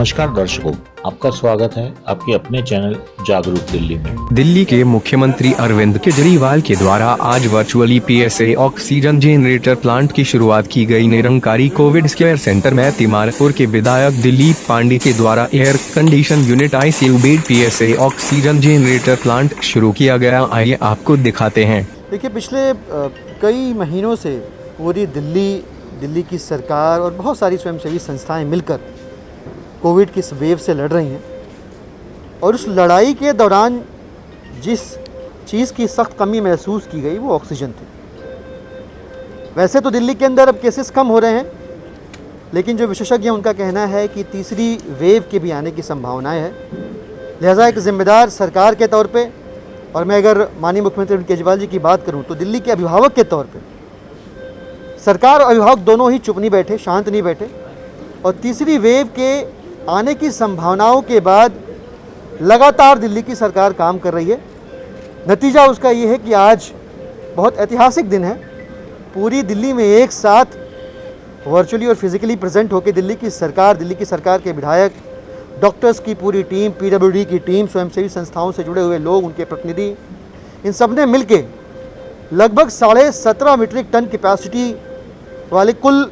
नमस्कार दर्शकों, आपका स्वागत है आपके अपने चैनल जागरूक दिल्ली में। दिल्ली के मुख्यमंत्री अरविंद केजरीवाल के द्वारा आज virtually PSA oxygen generator plant की शुरुआत की गई। निरंकारी कोविड केयर सेंटर में तिमारपुर के विधायक दिलीप पांडे के द्वारा air condition unit ICU bed PSA oxygen generator plant शुरू किया गया। आइए आपको दिखाते हैं। देखिए, पिछले कई महीनों से पूरी दिल्ली की सरकार और बहुत सारी स्वयंसेवी संस्थाएं मिलकर कोविड की इस वेव से लड़ रही हैं और उस लड़ाई के दौरान जिस चीज़ की सख्त कमी महसूस की गई वो ऑक्सीजन थी। वैसे तो दिल्ली के अंदर अब केसेस कम हो रहे हैं, लेकिन जो विशेषज्ञ हैं उनका कहना है कि तीसरी वेव के भी आने की संभावनाएं हैं। लिहाजा एक जिम्मेदार सरकार के तौर पे, और मैं अगर माननीय मुख्यमंत्री अरविंद केजरीवाल जी की बात करूं तो दिल्ली के अभिभावक के तौर पे सरकार और अभिभावक दोनों ही चुप नहीं बैठे, शांत नहीं बैठे, और तीसरी वेव के आने की संभावनाओं के बाद लगातार दिल्ली की सरकार काम कर रही है। नतीजा उसका ये है कि आज बहुत ऐतिहासिक दिन है। पूरी दिल्ली में एक साथ वर्चुअली और फिजिकली प्रेजेंट होकर दिल्ली की सरकार के विधायक, डॉक्टर्स की पूरी टीम, पीडब्ल्यूडी की टीम, स्वयंसेवी संस्थाओं से जुड़े हुए लोग, उनके प्रतिनिधि, इन सब ने मिलकर लगभग 17.5 मीट्रिक टन कैपेसिटी वाले कुल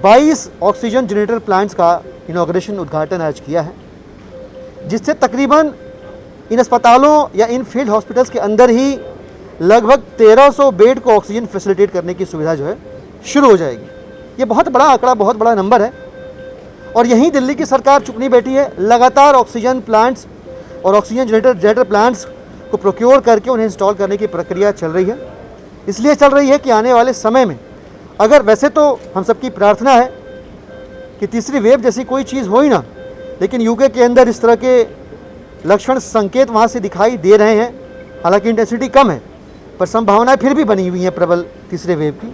22 ऑक्सीजन जनरेटर प्लांट्स का इनॉग्रेशन, उद्घाटन आज किया है, जिससे तकरीबन इन अस्पतालों या इन फील्ड हॉस्पिटल्स के अंदर ही लगभग 1300 बेड को ऑक्सीजन फैसिलिटेट करने की सुविधा जो है शुरू हो जाएगी। ये बहुत बड़ा आंकड़ा, बहुत बड़ा नंबर है, और यहीं दिल्ली की सरकार चुप नहीं बैठी है। लगातार ऑक्सीजन प्लांट्स और ऑक्सीजन जनरेटर प्लांट्स को प्रोक्योर करके उन्हें इंस्टॉल करने की प्रक्रिया चल रही है। इसलिए चल रही है कि आने वाले समय में, अगर वैसे तो हम सबकी प्रार्थना है कि तीसरी वेव जैसी कोई चीज़ हो ही ना, लेकिन यूके के अंदर इस तरह के लक्षण, संकेत वहाँ से दिखाई दे रहे हैं। हालांकि इंटेंसिटी कम है, पर संभावनाएं फिर भी बनी हुई हैं प्रबल तीसरे वेव की।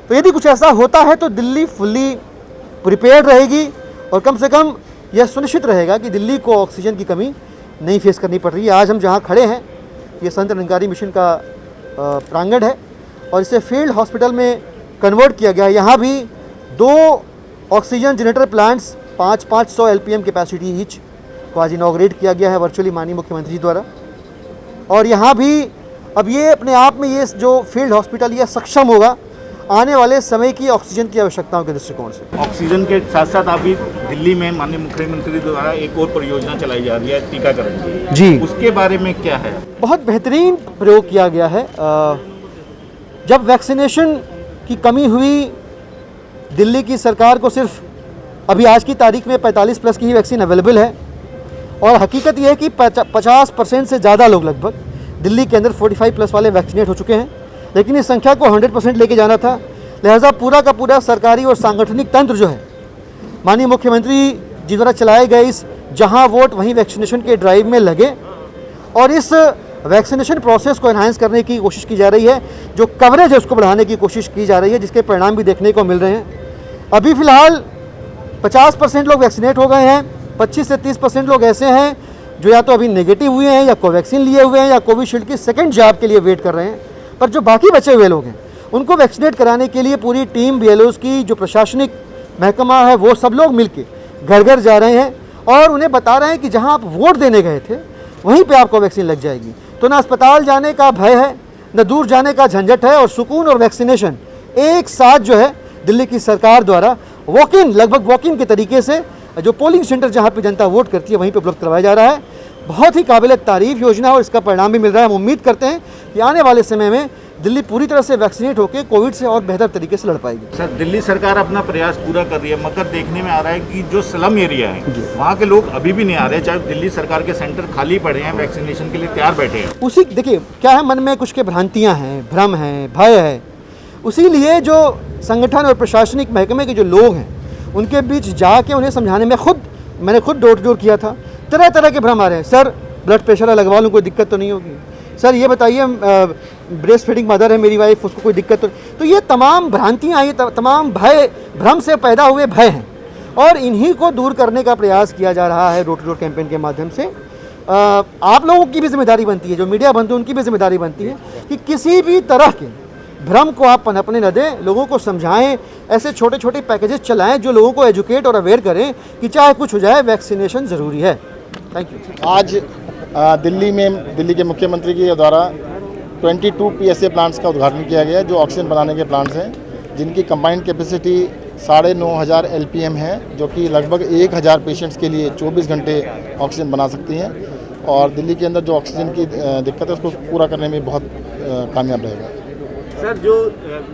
तो यदि कुछ ऐसा होता है तो दिल्ली फुल्ली प्रिपेयर्ड रहेगी, और कम से कम यह सुनिश्चित रहेगा कि दिल्ली को ऑक्सीजन की कमी नहीं फेस करनी पड़ रही है। आज हम जहाँ खड़े हैं, ये संत निरंकारी मिशन का प्रांगण है, और इसे फील्ड हॉस्पिटल में कन्वर्ट किया गया है। यहाँ भी 2 oxygen generator plants 500 LPM capacity each को आज इनॉग्रेट किया गया है वर्चुअली माननीय मुख्यमंत्री जी द्वारा। और यहाँ भी अब ये अपने आप में ये जो फील्ड हॉस्पिटल ये सक्षम होगा आने वाले समय की ऑक्सीजन की आवश्यकताओं के दृष्टिकोण से। ऑक्सीजन के साथ साथ अभी दिल्ली में माननीय मुख्यमंत्री द्वारा एक और परियोजना चलाई जा रही है टीकाकरण की, जी, उसके बारे में क्या है? बहुत बेहतरीन प्रयोग किया गया है। जब वैक्सीनेशन की कमी हुई, दिल्ली की सरकार को सिर्फ अभी आज की तारीख में 45+ की ही वैक्सीन अवेलेबल है, और हकीकत यह है कि 50% से ज़्यादा लोग लगभग दिल्ली के अंदर 45+ वाले वैक्सीनेट हो चुके हैं, लेकिन इस संख्या को 100% लेके जाना था। लिहाजा पूरा का पूरा सरकारी और सांगठनिक तंत्र जो है माननीय मुख्यमंत्री जी द्वारा चलाए गए इस जहां वोट वहीं वैक्सीनेशन के ड्राइव में लगे, और इस वैक्सीनेशन प्रोसेस को एनहांस करने की कोशिश की जा रही है। जो कवरेज है उसको बढ़ाने की कोशिश की जा रही है, जिसके परिणाम भी देखने को मिल रहे हैं। अभी फ़िलहाल 50% लोग वैक्सीनेट हो गए हैं। 25 से 30% लोग ऐसे हैं जो या तो अभी नेगेटिव हुए हैं, या कोवैक्सीन लिए हुए हैं, या कोविशील्ड की सेकेंड जॉब के लिए वेट कर रहे हैं। पर जो बाकी बचे हुए लोग हैं उनको वैक्सीनेट कराने के लिए पूरी टीम, BLOs की जो प्रशासनिक महकमा है, वो सब लोग मिलके घर घर जा रहे हैं और उन्हें बता रहे हैं कि जहां आप वोट देने गए थे वहीं पे आपको वैक्सीन लग जाएगी। तो ना अस्पताल जाने का भय है, न दूर जाने का झंझट है, और सुकून और वैक्सीनेशन एक साथ जो है दिल्ली की सरकार द्वारा लगभग वॉक इन के तरीके से जो पोलिंग सेंटर जहाँ पे जनता वोट करती है वहीं पे उपलब्ध करवाया जा रहा है। बहुत ही काबिल तारीफ योजना है, और इसका परिणाम भी मिल रहा है। हम उम्मीद करते हैं कि आने वाले समय में दिल्ली पूरी तरह से वैक्सीनेट होकर कोविड से और बेहतर तरीके से लड़ पाएगी। सर, दिल्ली सरकार अपना प्रयास पूरा कर रही है, मगर देखने में आ रहा है कि जो स्लम एरिया है वहाँ के लोग अभी भी नहीं आ रहे, चाहे दिल्ली सरकार के सेंटर खाली पड़े हैं, वैक्सीनेशन के लिए तैयार बैठे हैं। उसी देखिए क्या है, मन में कुछ के भ्रांतियाँ हैं, भ्रम है, भय है। उसी लिए जो संगठन और प्रशासनिक महकमे के जो लोग हैं उनके बीच जाके उन्हें समझाने में मैंने खुद डोर टू डोर किया था। तरह तरह के भ्रम आ रहे हैं। सर, ब्लड प्रेशर लगवा लूँ, कोई दिक्कत तो नहीं होगी? सर, ये बताइए, ब्रेस्ट फीडिंग मदर है मेरी वाइफ, उसको कोई दिक्कत तो ये तमाम भ्रांतियाँ, ये तमाम भय, भ्रम से पैदा हुए भय हैं, और इन्हीं को दूर करने का प्रयास किया जा रहा है डोर टू डोर कैंपेन के माध्यम से। आप लोगों की भी जिम्मेदारी बनती है, जो मीडिया बंधु उनकी भी जिम्मेदारी बनती है कि किसी भी तरह के भ्रम को आप पनपने न दें, लोगों को समझाएं, ऐसे छोटे छोटे पैकेजेस चलाएं जो लोगों को एजुकेट और अवेयर करें कि चाहे कुछ हो जाए वैक्सीनेशन ज़रूरी है। Thank you. आज दिल्ली के मुख्यमंत्री के द्वारा 22 PSA प्लांट्स का उद्घाटन किया गया, जो ऑक्सीजन बनाने के प्लांट्स हैं, जिनकी कंबाइंड कैपेसिटी 9,500 LPM है, जो कि लगभग 1,000 पेशेंट्स के लिए 24 घंटे ऑक्सीजन बना सकती हैं। और दिल्ली के अंदर जो ऑक्सीजन की दिक्कत है उसको पूरा करने में बहुत कामयाब रहेगा। सर, जो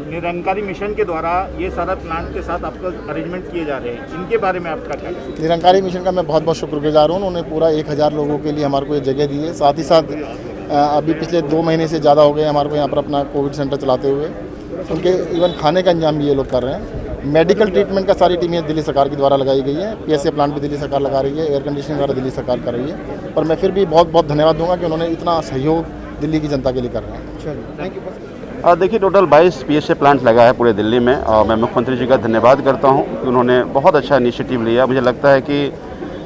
निरंकारी मिशन के द्वारा ये सारा प्लांट के साथ आपका अरेंजमेंट किए जा रहे हैं, इनके बारे में आपका क्या? निरंकारी मिशन का मैं बहुत बहुत शुक्रगुजार हूँ। उन्होंने पूरा 1,000 लोगों के लिए हमारे को ये जगह दी है। साथ ही साथ अभी पिछले 2 महीने से ज़्यादा हो गए हमारे को यहाँ पर अपना कोविड सेंटर चलाते हुए। उनके इवन खाने का इंतजाम भी ये लोग कर रहे हैं। मेडिकल ट्रीटमेंट का सारी टीमें दिल्ली सरकार के द्वारा लगाई गई है। PSA प्लांट भी दिल्ली सरकार लगा रही है, एयर कंडीशनिंग वगैरह दिल्ली सरकार कर रही है। पर मैं फिर भी बहुत बहुत धन्यवाद दूंगा कि उन्होंने इतना सहयोग दिल्ली की जनता के लिए कर रहे हैं। चलिए, थैंक यू। देखिए, टोटल 22 PSA प्लांट लगा है पूरे दिल्ली में, और मैं मुख्यमंत्री जी का धन्यवाद करता हूं कि उन्होंने बहुत अच्छा इनिशिएटिव लिया। मुझे लगता है कि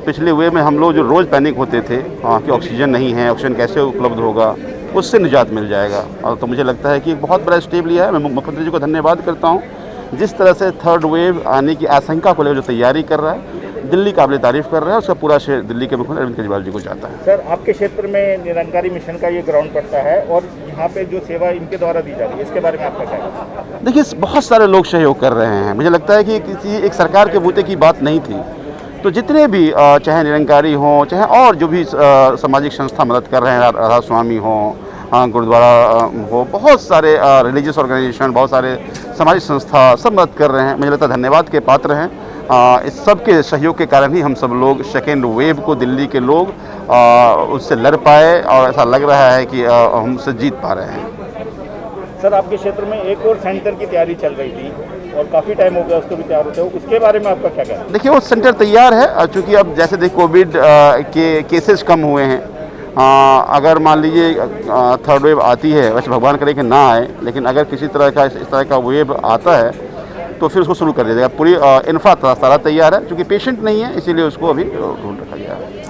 पिछले वे में हम लोग जो रोज़ पैनिक होते थे कि ऑक्सीजन नहीं है, ऑक्सीजन कैसे उपलब्ध होगा, उससे निजात मिल जाएगा। और तो मुझे लगता है कि एक बहुत बड़ा स्टेप लिया है। मैं मुख्यमंत्री जी को धन्यवाद करता हूँ। जिस तरह से थर्ड वेव आने की आशंका को लेकर जो तैयारी कर रहा है, दिल्ली काबिल तारीफ कर रहा है। उसका पूरा श्रेय दिल्ली के मुख्यमंत्री अरविंद केजरीवाल जी को जाता है। सर, आपके क्षेत्र में निरंकारी मिशन का ये ग्राउंड पड़ता है और यहाँ पे जो सेवा इनके द्वारा दी जा रही है, इसके बारे में आपका क्या है? देखिए, बहुत सारे लोग सहयोग कर रहे हैं। मुझे लगता है कि किसी एक सरकार के बूते की बात नहीं थी, तो जितने भी चाहे निरंकारी हों, चाहे और जो भी सामाजिक संस्था मदद कर रहे हैं, राधा स्वामी हों, गुरुद्वारा हो, बहुत सारे रिलीजियस ऑर्गेनाइजेशन, बहुत सारे सामाजिक संस्था सब मदद कर रहे हैं। मुझे लगता है धन्यवाद के पात्र हैं। इस सब के सहयोग के कारण ही हम सब लोग सेकेंड वेव को दिल्ली के लोग उससे लड़ पाए, और ऐसा लग रहा है कि हम उससे जीत पा रहे हैं। सर, आपके क्षेत्र में एक और सेंटर की तैयारी चल रही थी और काफ़ी टाइम हो गया उसको भी तैयार होते हो, उसके बारे में आपका क्या कहना है? देखिए, वो सेंटर तैयार है, चूँकि अब जैसे देखिए कोविड के केसेस कम हुए हैं। अगर मान लीजिए थर्ड वेव आती है, वैसे भगवान करे कि ना आए, लेकिन अगर किसी तरह का इस तरह का वेव आता है तो फिर उसको शुरू कर दिया जाएगा। पूरी इंफ्रा सारा तैयार है, क्योंकि पेशेंट नहीं है, इसीलिए उसको अभी ढूंढ रखा गया है।